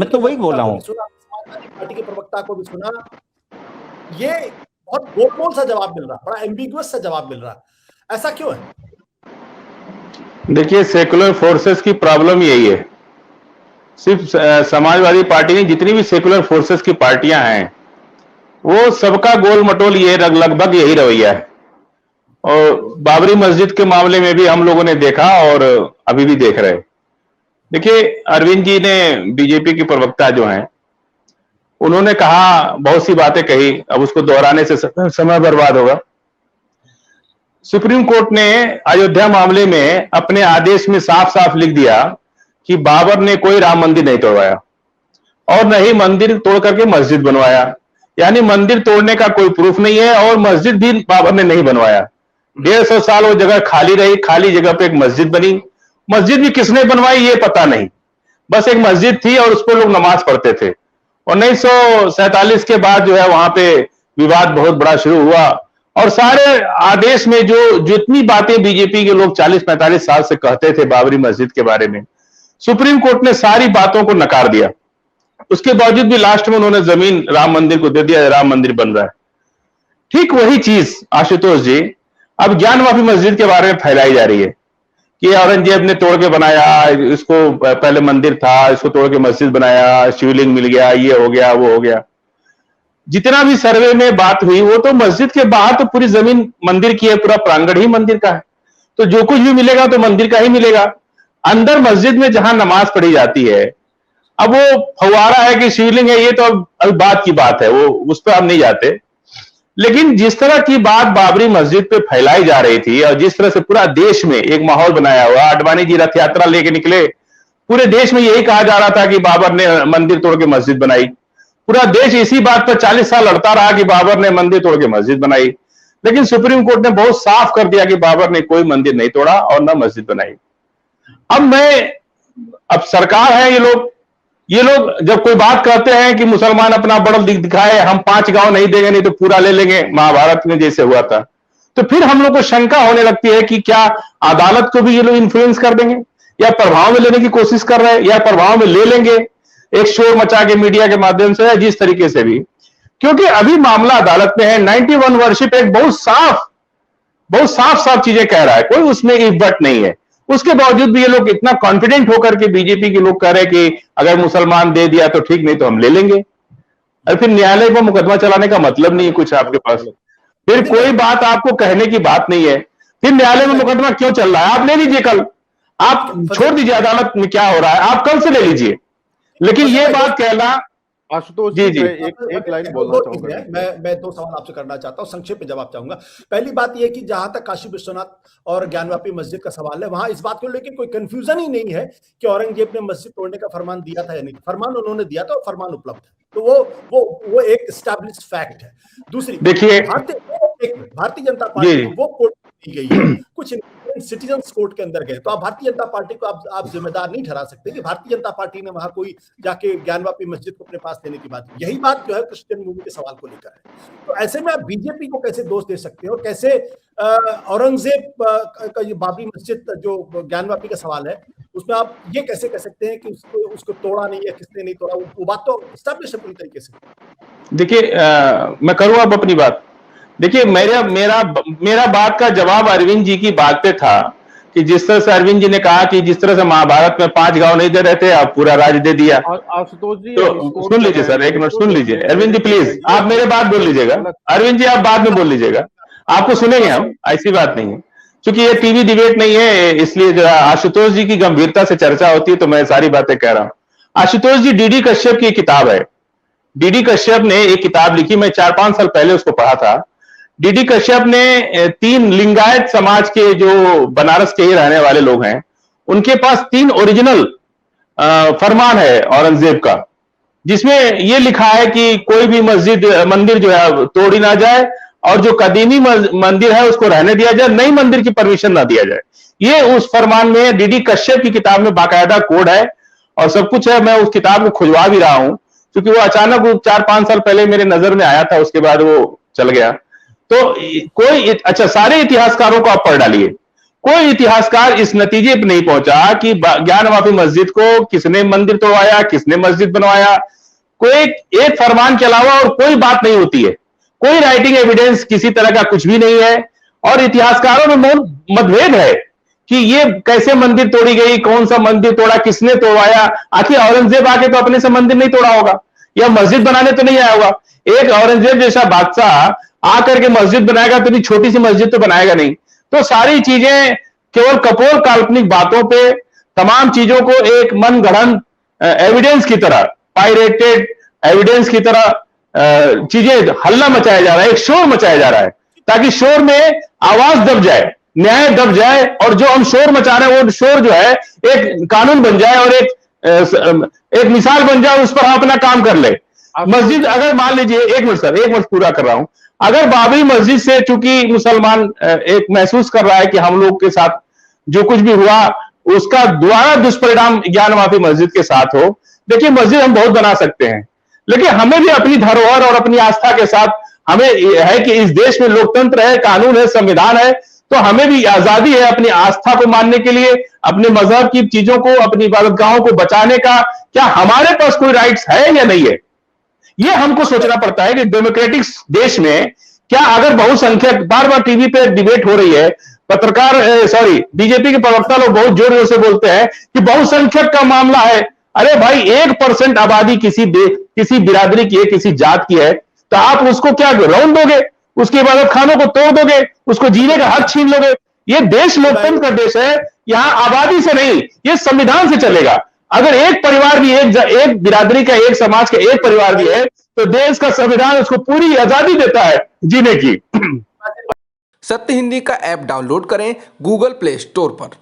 मैं तो वही बोल रहा हूँ। समाजवादी पार्टी के प्रवक्ता को भी सुना, ये बहुत गोलमोल सा जवाब मिल रहा, बड़ा एम्बिगुअस सा जवाब मिल रहा, ऐसा क्यों है? देखिए, सेकुलर फोर्सेस की प्रॉब्लम यही है। सिर्फ समाजवादी पार्टी नहीं, जितनी भी सेकुलर फोर्सेस की पार्टियां हैं वो सबका गोल मटोल ये लगभग यही रवैया है। और बाबरी मस्जिद के मामले में भी हम लोगों ने देखा और अभी भी देख रहे हैं। देखिए, अरविंद जी ने, बीजेपी के प्रवक्ता जो हैं, उन्होंने कहा, बहुत सी बातें कही, अब उसको दोहराने से समय बर्बाद होगा। सुप्रीम कोर्ट ने अयोध्या मामले में अपने आदेश में साफ साफ लिख दिया कि बाबर ने कोई राम मंदिर नहीं तोड़वाया और न ही मंदिर तोड़ करके मस्जिद बनवाया। यानी मंदिर तोड़ने का कोई प्रूफ नहीं है और मस्जिद भी बाबर ने नहीं बनवाया। 150 साल वो जगह खाली रही, खाली जगह पे एक मस्जिद बनी। मस्जिद भी किसने बनवाई ये पता नहीं, बस एक मस्जिद थी और उस पर लोग नमाज पढ़ते थे। 1947 के बाद जो है वहां पे विवाद बहुत बड़ा शुरू हुआ और सारे आदेश में जो जितनी बातें बीजेपी के लोग 40-45 साल से कहते थे बाबरी मस्जिद के बारे में, सुप्रीम कोर्ट ने सारी बातों को नकार दिया। उसके बावजूद भी लास्ट में उन्होंने जमीन राम मंदिर को दे दिया, राम मंदिर बन रहा है। ठीक वही चीज आशुतोष जी अब ज्ञानवापी मस्जिद के बारे में फैलाई जा रही है कि औरंगजेब ने तोड़ के बनाया, इसको पहले मंदिर था, इसको तोड़ के मस्जिद बनाया, शिवलिंग मिल गया, ये हो गया, वो हो गया। जितना भी सर्वे में बात हुई वो तो मस्जिद के बाहर तो पूरी जमीन मंदिर की है, पूरा प्रांगण ही मंदिर का है, तो जो कुछ भी मिलेगा तो मंदिर का ही मिलेगा। अंदर मस्जिद में जहां नमाज पढ़ी जाती है, अब वो फव्वारा है कि शिवलिंग है, ये तो अब बात की बात है, वो उस पर हम नहीं जाते। लेकिन जिस तरह की बात बाबरी मस्जिद पे फैलाई जा रही थी और जिस तरह से पूरा देश में एक माहौल बनाया हुआ, आडवाणी जी रथ यात्रा लेके निकले, पूरे देश में यही कहा जा रहा था कि बाबर ने मंदिर तोड़ के मस्जिद बनाई। पूरा देश इसी बात पर 40 साल लड़ता रहा कि बाबर ने मंदिर तोड़ के मस्जिद बनाई। लेकिन सुप्रीम कोर्ट ने बहुत साफ कर दिया कि बाबर ने कोई मंदिर नहीं तोड़ा और न मस्जिद बनाई। अब सरकार है, ये लोग जब कोई बात करते हैं कि मुसलमान अपना बड़ल दिखाए, हम 5 गांव नहीं देंगे, नहीं तो पूरा ले लेंगे, महाभारत में जैसे हुआ था, तो फिर हम लोग को शंका होने लगती है कि क्या अदालत को भी ये लोग इन्फ्लुएंस कर देंगे या प्रभाव में लेने की कोशिश कर रहे हैं या प्रभाव में ले लेंगे एक शोर मचा के मीडिया के माध्यम से या जिस तरीके से भी। क्योंकि अभी मामला अदालत में है। 91 वर्शिप एक बहुत साफ चीजें कह रहा है, कोई उसमें इफ बट नहीं है। उसके बावजूद भी ये लोग इतना कॉन्फिडेंट होकर के बीजेपी के लोग कह रहे हैं कि अगर मुसलमान दे दिया तो ठीक, नहीं तो हम ले लेंगे। और फिर न्यायालय पर मुकदमा चलाने का मतलब नहीं है कुछ आपके पास, फिर कोई बात आपको कहने की बात नहीं है, फिर न्यायालय में मुकदमा क्यों चल रहा है? आप ले लीजिए कल, आप छोड़ दीजिए अदालत में क्या हो रहा है, आप कल से ले लीजिए। लेकिन ये बात कहना, आशुतोष जी एक लाइन बोलना चाहूंगा। मैं 2 सवाल आपसे करना चाहता हूं, संक्षेप में जवाब चाहूंगा। पहली बात यह कि जहां तक काशी विश्वनाथ और ज्ञानवापी मस्जिद का सवाल है, वहां इस बात को लेकर कोई कंफ्यूजन ही नहीं है कि औरंगजेब ने मस्जिद तोड़ने का फरमान दिया था या नहीं। फरमान उन्होंने दिया था और फरमान उपलब्ध है, तो वो एक एस्टैब्लिश्ड फैक्ट है। दूसरी, देखिए, भारतीय जनता पार्टी वो कोर्ट दी गई है, कुछ सिटीजन्स कोर्ट के अंदर गए, तो आप भारतीय जनता पार्टी को आप जिम्मेदार नहीं ठहरा सकते कि भारतीय जनता पार्टी ने वहां कोई जाके ज्ञानवापी मस्जिद को अपने पास लेने की बात। यही बात जो है कृष्ण जन्मभूमि के सवाल को लेकर है। तो ऐसे में आप बीजेपी को कैसे दोष दे सकते हैं और कैसे औरंगजेब का ये बाबरी मस्जिद जो ज्ञानवापी का सवाल है उसमें आप ये कैसे कह सकते हैं कि उसको तोड़ा नहीं है, किसने नहीं तोड़ा? वो बात तो एस्टैब्लिश है पूरी तरीके से। देखिए, मैं करूं अब अपनी बात। देखिए, मेरा बात का जवाब अरविंद जी की बात पे था कि जिस तरह से अरविंद जी ने कहा कि जिस तरह से महाभारत में 5 गांव नहीं दे रहे थे, अब पूरा राज्य दे दिया। आशुतोष जी तो सुन लीजिए सर, एक मिनट सुन लीजिए। अरविंद जी प्लीज, आप मेरे बात बोल लीजिएगा। अरविंद जी आप बाद में बोल लीजिएगा, आपको सुनेंगे हम, ऐसी बात नहीं है। क्योंकि ये टीवी डिबेट नहीं है, इसलिए जो आशुतोष जी की गंभीरता से चर्चा होती है तो मैं सारी बातें कह रहा हूं। आशुतोष जी, डीडी कश्यप की किताब है, डीडी कश्यप ने एक किताब लिखी, मैं 4-5 साल पहले उसको पढ़ा था। डीडी कश्यप ने 3 लिंगायत समाज के जो बनारस के ही रहने वाले लोग हैं, उनके पास 3 ओरिजिनल फरमान है औरंगजेब का, जिसमें यह लिखा है कि कोई भी मंदिर जो है तोड़ी ना जाए और जो कदीमी मंदिर है उसको रहने दिया जाए, नई मंदिर की परमिशन ना दिया जाए। ये उस फरमान में डीडी कश्यप की किताब में बाकायदा कोड है और सब कुछ है। मैं उस किताब को खुजवा भी रहा हूं क्योंकि वो अचानक 4-5 साल पहले मेरे नजर में आया था, उसके बाद वो चल गया। तो कोई अच्छा, सारे इतिहासकारों को आप पढ़ डालिए, कोई इतिहासकार इस नतीजे पर नहीं पहुंचा कि ज्ञानवापी मस्जिद को किसने मंदिर तोड़वाया, किसने मस्जिद बनवाया। कोई एक फरमान के अलावा और कोई बात नहीं होती है, कोई राइटिंग एविडेंस किसी तरह का कुछ भी नहीं है। और इतिहासकारों में मतभेद है कि ये कैसे मंदिर तोड़ी गई, कौन सा मंदिर तोड़ा, किसने तोड़वाया। आखिर औरंगजेब आके तो अपने से मंदिर नहीं तोड़ा होगा, या मस्जिद बनाने तो नहीं आया होगा। एक औरंगजेब जैसा बादशाह आकर के मस्जिद बनाएगा तो छोटी सी मस्जिद तो बनाएगा नहीं। तो सारी चीजें केवल कपोल काल्पनिक बातों पे, तमाम चीजों को एक मन गढ़ंत एविडेंस की तरह, पायरेटेड एविडेंस की तरह चीजें हल्ला मचाया जा रहा है, एक शोर मचाया जा रहा है, ताकि शोर में आवाज दब जाए, न्याय दब जाए, और जो हम शोर मचा रहे हैं वो शोर जो है एक कानून बन जाए और एक मिसाल बन जाए, उस पर हम अपना काम कर ले। मस्जिद अगर मान लीजिए, एक मिनट सर, एक मिनट पूरा कर रहा हूं। अगर बाबरी मस्जिद से चूंकि मुसलमान एक महसूस कर रहा है कि हम लोग के साथ जो कुछ भी हुआ उसका दोबारा दुष्परिणाम ज्ञानवापी मस्जिद के साथ हो, देखिए मस्जिद हम बहुत बना सकते हैं, लेकिन हमें भी अपनी धरोहर और अपनी आस्था के साथ हमें है कि इस देश में लोकतंत्र है, कानून है, संविधान है, तो हमें भी आजादी है अपनी आस्था को मानने के लिए, अपने मजहब की चीजों को, अपनी इबादतगाहों को बचाने का। क्या हमारे पास कोई राइट्स है या नहीं है, ये हमको सोचना पड़ता है कि डेमोक्रेटिक देश में क्या अगर बहुसंख्यक, बार बार टीवी पे डिबेट हो रही है, पत्रकार बीजेपी के प्रवक्ता लोग बहुत जोर जोर से बोलते हैं कि बहुसंख्यक का मामला है। अरे भाई 1% आबादी किसी बिरादरी की है, किसी जात की है, तो आप उसको क्या रौंद दोगे, उसके इबादत खानों को तोड़ दोगे, उसको जीने का हक छीन लोगे। ये देश लोकतंत्र का देश है, यहां आबादी से नहीं, ये संविधान से चलेगा। अगर एक परिवार भी, एक बिरादरी का, एक समाज का एक परिवार भी है, तो देश का संविधान उसको पूरी आजादी देता है जीने की। सत्य हिंदी का ऐप डाउनलोड करें गूगल प्ले स्टोर पर।